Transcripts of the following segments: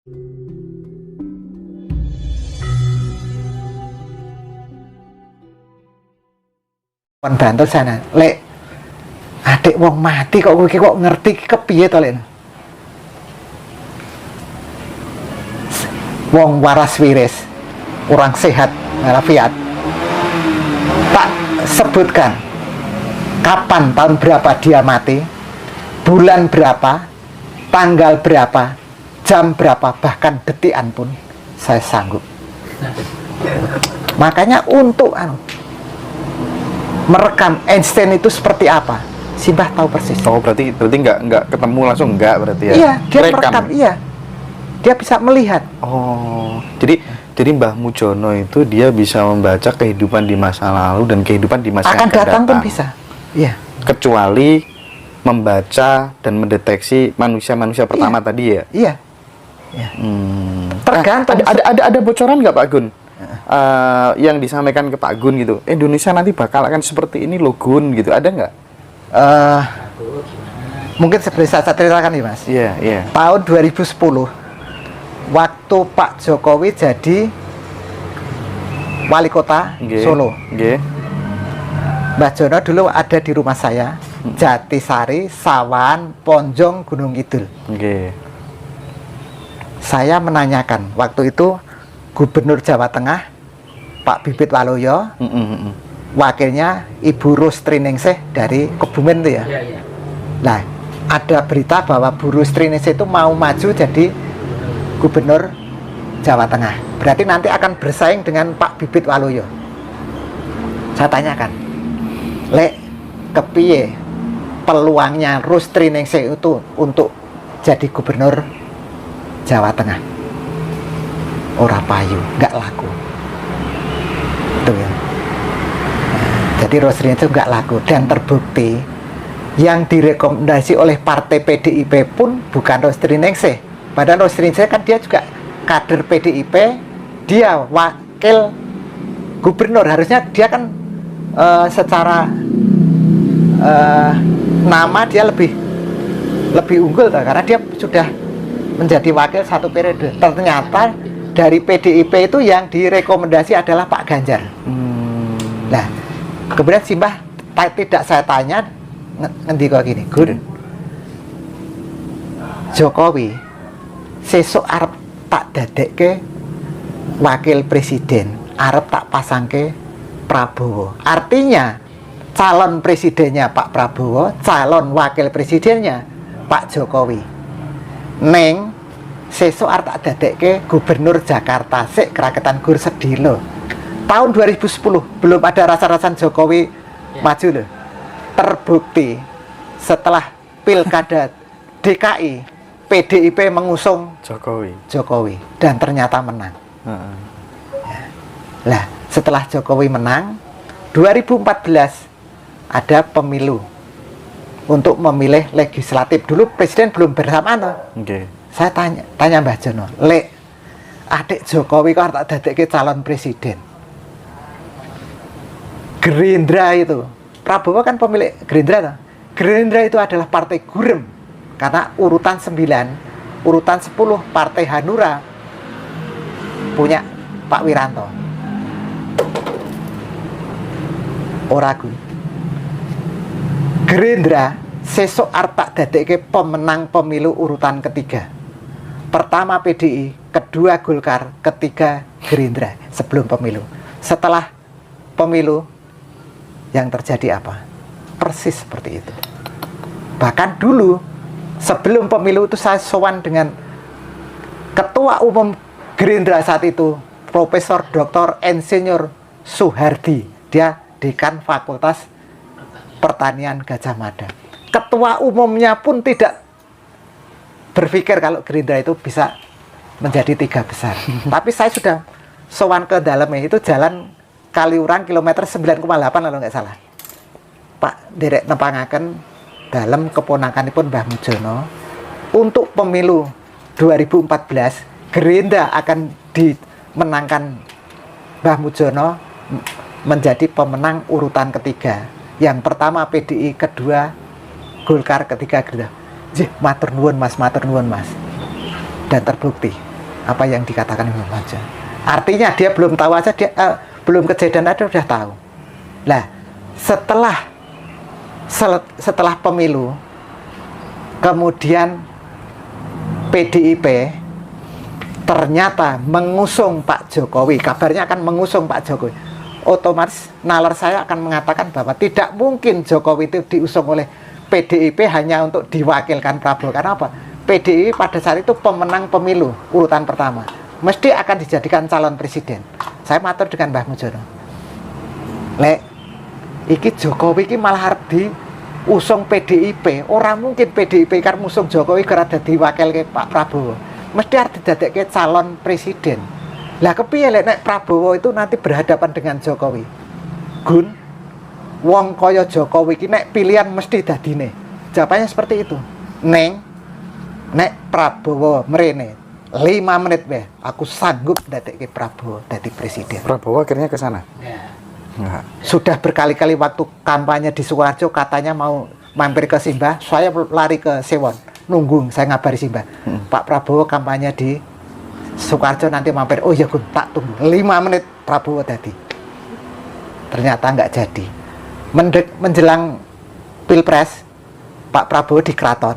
Bantul sana, lek adik wong mati kok ngerti kepiye to lek. Wong waras wiris, orang sehat walafiat. Tak sebutkan kapan, tahun berapa dia mati, bulan berapa, tanggal berapa, jam berapa, bahkan detikan pun saya sanggup. Makanya untuk merekam Einstein itu seperti apa, Simbah tahu persis. Oh, berarti nggak ketemu langsung, nggak berarti ya? Iya, dia merekam, iya. Dia bisa melihat. Oh, jadi Mbah Mujono itu dia bisa membaca kehidupan di masa lalu dan kehidupan di masa akan yang akan datang pun bisa. Iya. Kecuali membaca dan mendeteksi manusia pertama tadi ya. Iya. Iya. Tergantung. Ada bocoran nggak Pak Gun? Yang disampaikan ke Pak Gun gitu. Indonesia nanti bakal akan seperti ini loh Gun gitu. Ada nggak? Mungkin seperti saya ceritakan nih Mas. Iya, iya. Tahun 2010 waktu Pak Jokowi jadi wali kota Solo. Mbah Jono dulu ada di rumah saya, Jatisari, Sawan, Ponjong, Gunung Kidul. Saya menanyakan waktu itu Gubernur Jawa Tengah Pak Bibit Waluyo, wakilnya Ibu Rustri Ningsih dari Kebumen itu ya. Nah, ada berita bahwa Bu Rustri Ningsih itu mau maju jadi Gubernur Jawa Tengah. Berarti nanti akan bersaing dengan Pak Bibit Waluyo. Saya tanyakan, lek kepiye peluangnya Rustri Ningsih itu untuk jadi Gubernur Jawa Tengah? Ora payu, nggak laku. Itu ya. Jadi Rustri Ningsih nggak laku dan terbukti yang direkomendasi oleh partai PDIP pun bukan Rustri Ningsih. Padahal Rustri Ningsih kan dia juga kader PDIP, dia wakil gubernur, harusnya dia kan secara nama dia lebih unggul karena dia sudah menjadi wakil 1 periode. Ternyata dari PDIP itu yang direkomendasi adalah Pak Ganjar. Nah, kemudian Simbah tidak saya tanya ngendi kok gini, Gun, Jokowi sesuk arep tak dadekke wakil presiden, arep tak pasangke Prabowo. Artinya calon presidennya Pak Prabowo, calon wakil presidennya Pak Jokowi. Neng sesuk arep tak dadekke gubernur Jakarta sik Kraketan Gur Sedilo. Tahun 2010 belum ada rasa-rasan Jokowi maju loh. Terbukti setelah Pilkada DKI PDIP mengusung Jokowi dan ternyata menang. Lah, setelah Jokowi menang 2014 ada pemilu untuk memilih legislatif. Dulu presiden belum bersamaan. Saya tanya Mbah Jono, lek adik Jokowi kok tak dadekke calon presiden. Gerindra itu, Prabowo kan pemilik Gerindra. Gerindra itu adalah partai gurem. Karena urutan 9, urutan 10 partai Hanura punya Pak Wiranto. Oragun. Gerindra sesuk arep tak dadekke pemenang pemilu urutan ketiga. Pertama PDI, kedua Golkar, ketiga Gerindra sebelum pemilu. Setelah pemilu yang terjadi apa? Persis seperti itu. Bahkan dulu sebelum pemilu itu saya sowan dengan Ketua Umum Gerindra saat itu, Profesor Dr. Insinyur Soehardi. Dia dekan Fakultas Pertanian Gadjah Mada. Ketua umumnya pun tidak berpikir kalau Gerindra itu bisa menjadi 3 besar. Tapi saya sudah sowan ke dalamnya, itu jalan Kaliurang kilometer 9,8 kalau nggak salah. Pak derek nempangaken dalam keponakanipun Mbah Mujono untuk pemilu 2014 Gerindra akan dimenangkan Mbah Mujono menjadi pemenang urutan ketiga. Yang pertama PDI, kedua Golkar, ketiga Gerindra. Matur nuwun Mas, matur nuwun Mas. Dan terbukti apa yang dikatakan Imam Mahjong. Artinya dia belum tahu aja, dia belum kejadian ada udah tahu. Lah, setelah pemilu, kemudian PDIP ternyata mengusung Pak Jokowi, kabarnya akan mengusung Pak Jokowi. Otomatis nalar saya akan mengatakan bahwa tidak mungkin Jokowi itu diusung oleh PDIP hanya untuk diwakilkan Prabowo. Karena apa? PDIP pada saat itu pemenang pemilu urutan pertama, mesti akan dijadikan calon presiden. Saya matur dengan Mbah Mujono, lek iki Jokowi iki malah harap diusung PDIP. Orang mungkin PDIP kan musung Jokowi karena dadi wakil ke Pak Prabowo, mesti harus didadekke calon presiden. Lah kepiye lek nek Prabowo itu nanti berhadapan dengan Jokowi? Gun, wong kaya Jokowi iki nek pilihan mesti dadine. Jawabannya seperti itu. Nek Prabowo mrene 5 menit weh, aku sanggup dadekke Prabowo dadi presiden. Prabowo akhirnya ke sana. Enggak. Sudah berkali-kali waktu kampanye di Sukoharjo katanya mau mampir ke Simbah, saya lari ke Sewon, nunggu saya ngabari Simbah. Pak Prabowo kampanye di Sukoharjo nanti mampir. Oh ya Gun, tak tunggu 5 menit Prabowo tadi. Ternyata nggak jadi. Menjelang Pilpres, Pak Prabowo di Keraton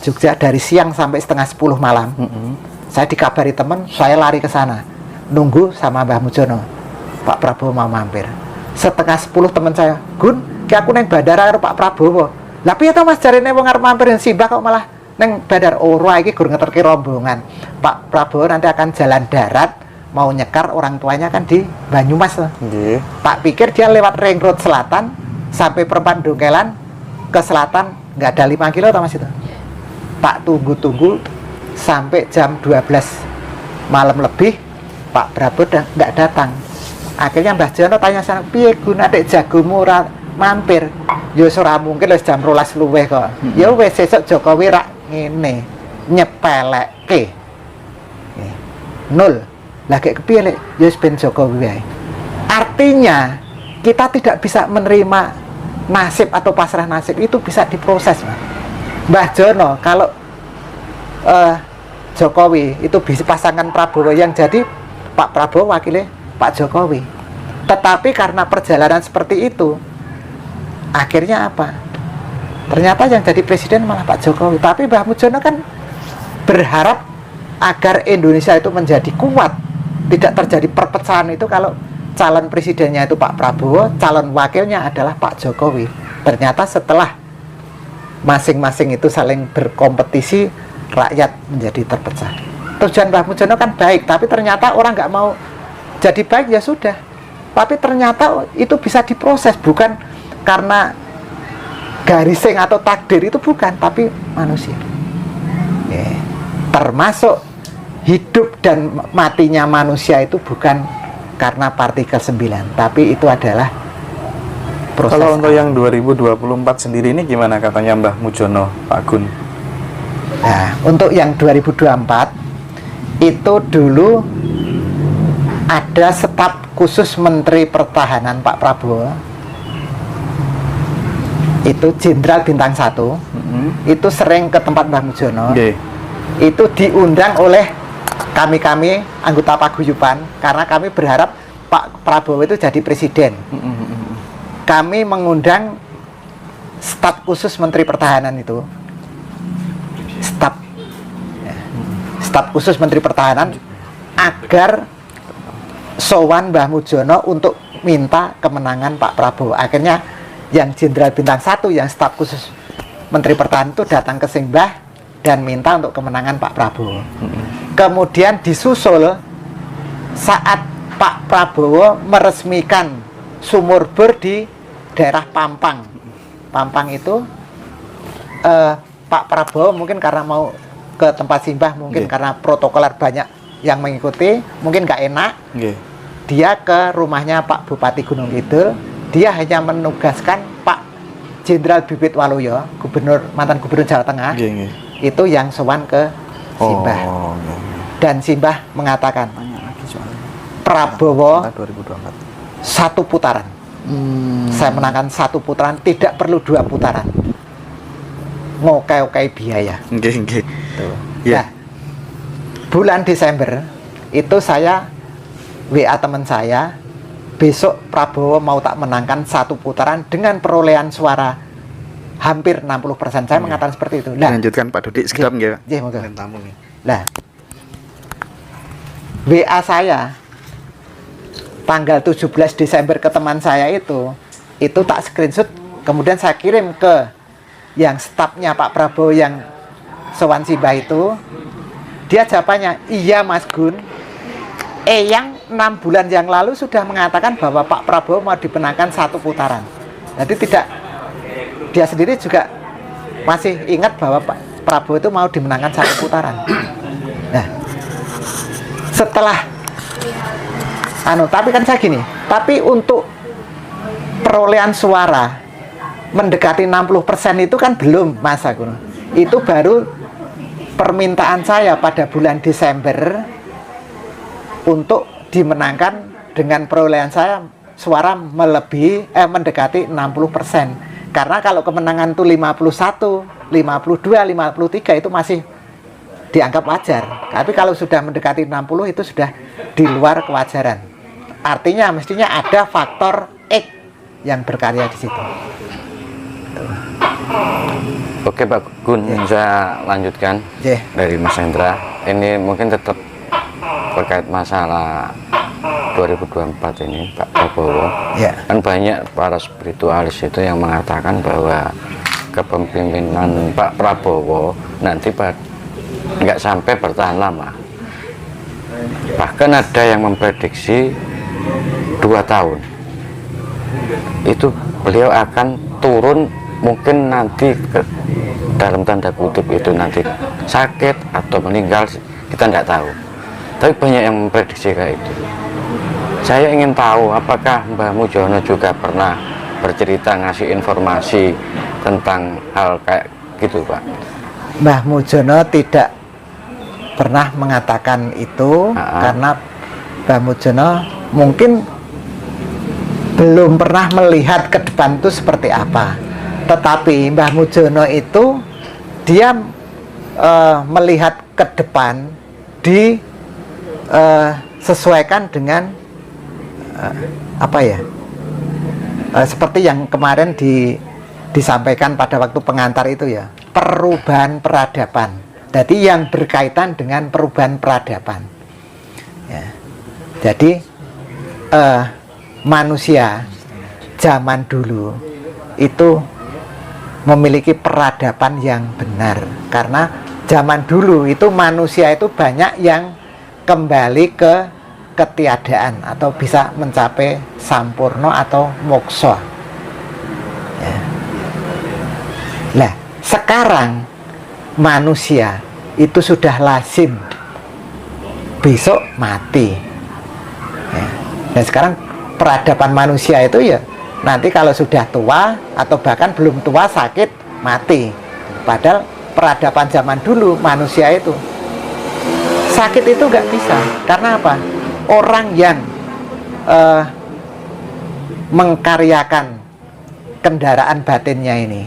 Jogja dari siang sampai setengah 10 malam. Saya dikabari teman, saya lari ke sana, nunggu sama Mbah Mujono. Pak Prabowo mau mampir. Setengah 10 teman saya, Gun, ki aku neng bandara karo Pak Prabowo. Lah piye to Mas jarene wong arep mampir Simbah kok malah neng bandara. Ora iki gur ngeterke rombongan. Pak Prabowo nanti akan jalan darat, mau nyekar orang tuanya kan di Banyumas. Nggih. Tak pikir dia lewat ring road selatan sampai perempat Dongkelan ke selatan, nggak ada 5 kilo atau Mas itu. Pak tunggu sampai jam 12 malam lebih, Pak Prabowo nggak datang. Akhirnya Mbah Jono tanya sana, piye Gun adek jagomu ora mampir? Ya ora mungkin wis jam 12 luwih kok. Ya wis sesuk Jokowi rak ngene nyepelekke. Nol. Lah kayak kepiye lek ya wis ben Jokowi wae. Artinya kita tidak bisa menerima nasib atau pasrah nasib, itu bisa diproses, Mas. Mbah Jono kalau Jokowi itu bisa pasangan Prabowo, yang jadi Pak Prabowo wakilnya Pak Jokowi. Tetapi karena perjalanan seperti itu, akhirnya apa? Ternyata yang jadi presiden malah Pak Jokowi. Tapi Mbah Mujono kan berharap agar Indonesia itu menjadi kuat, tidak terjadi perpecahan itu kalau calon presidennya itu Pak Prabowo, calon wakilnya adalah Pak Jokowi. Ternyata setelah masing-masing itu saling berkompetisi, rakyat menjadi terpecah. Tujuan Mbah Mujono kan baik, tapi ternyata orang nggak mau jadi baik, ya sudah. Tapi ternyata itu bisa diproses, bukan karena garising atau takdir, itu bukan, tapi manusia. Termasuk hidup dan matinya manusia itu bukan karena partikel 9, tapi itu adalah proses. Kalau untuk yang 2024 sendiri ini gimana katanya Mbah Mujono, Pak Gun? Nah, untuk yang 2024 itu dulu ada staf khusus Menteri Pertahanan Pak Prabowo, itu Jenderal Bintang 1. Itu sering ke tempat Mbah Mujono. Itu diundang oleh kami anggota paguyuban, karena kami berharap Pak Prabowo itu jadi presiden. Kami mengundang staf khusus Menteri Pertahanan itu, staf khusus Menteri Pertahanan, agar sowan Mbah Mujono untuk minta kemenangan Pak Prabowo. Akhirnya yang Jenderal Bintang 1, yang staf khusus Menteri Pertahanan itu datang ke Simbah dan minta untuk kemenangan Pak Prabowo. Kemudian disusul saat Pak Prabowo meresmikan sumur bor di daerah Pampang. Pampang itu Pak Prabowo mungkin karena mau ke tempat Simbah, mungkin karena protokoler banyak yang mengikuti, mungkin nggak enak. Dia ke rumahnya Pak Bupati Gunung Kidul. Dia hanya menugaskan Pak Jenderal Bibit Waluyo, mantan gubernur Jawa Tengah, itu yang sowan ke Simbah. Dan Simbah mengatakan Prabowo 1 putaran. Saya menangkan 1 putaran, tidak perlu 2 putaran. Ngokai biaya. Nah, bulan Desember itu saya WA teman saya, besok Prabowo mau tak menangkan 1 putaran dengan perolehan suara hampir 60%. Saya mengatakan seperti itu. Lanjutkan Pak Dodi sekedap nggih. Nggih, monggo. Tamu nih. Nah, WA saya tanggal 17 Desember ke teman saya itu tak screenshot, kemudian saya kirim ke yang stafnya Pak Prabowo yang Sowan Simbah itu. Dia jawabannya, iya Mas Gun, yang 6 bulan yang lalu sudah mengatakan bahwa Pak Prabowo mau dimenangkan 1 putaran. Jadi tidak, dia sendiri juga masih ingat bahwa Pak Prabowo itu mau dimenangkan 1 putaran. Nah, setelah tapi kan saya gini, tapi untuk perolehan suara mendekati 60% itu kan belum, Mas Agun. Itu baru permintaan saya pada bulan Desember untuk dimenangkan dengan perolehan saya suara mendekati 60%. Karena kalau kemenangan itu 51, 52, 53 itu masih dianggap wajar. Tapi kalau sudah mendekati 60 itu sudah di luar kewajaran. Artinya mestinya ada faktor X yang berkarya di situ. Oke Pak Gun, saya lanjutkan dari Mas Hendra. Ini mungkin tetap terkait masalah 2024 ini Pak Prabowo. Kan banyak para spiritualis itu yang mengatakan bahwa kepemimpinan Pak Prabowo nanti nggak sampai bertahan lama. Bahkan ada yang memprediksi 2 tahun itu beliau akan turun, mungkin nanti dalam tanda kutip itu nanti sakit atau meninggal, kita nggak tahu. Tapi banyak yang memprediksi kayak itu. Saya ingin tahu apakah Mbah Mujono juga pernah bercerita, ngasih informasi tentang hal kayak gitu Pak? Mbah Mujono tidak pernah mengatakan itu karena Mbah Mujono mungkin belum pernah melihat ke depan itu seperti apa. Tetapi Mbah Mujono itu dia melihat ke depan disesuaikan dengan seperti yang kemarin disampaikan pada waktu pengantar itu ya, perubahan peradaban. Jadi yang berkaitan dengan perubahan peradaban. Ya. Jadi manusia zaman dulu itu memiliki peradaban yang benar, karena zaman dulu itu manusia itu banyak yang kembali ke ketiadaan atau bisa mencapai sampurno atau moksa. Ya. Nah, sekarang manusia itu sudah lazim besok mati. Ya. Dan sekarang peradaban manusia itu ya nanti kalau sudah tua atau bahkan belum tua sakit mati. Padahal peradaban zaman dulu manusia itu sakit itu nggak bisa. Karena apa? Orang yang mengkaryakan kendaraan batinnya ini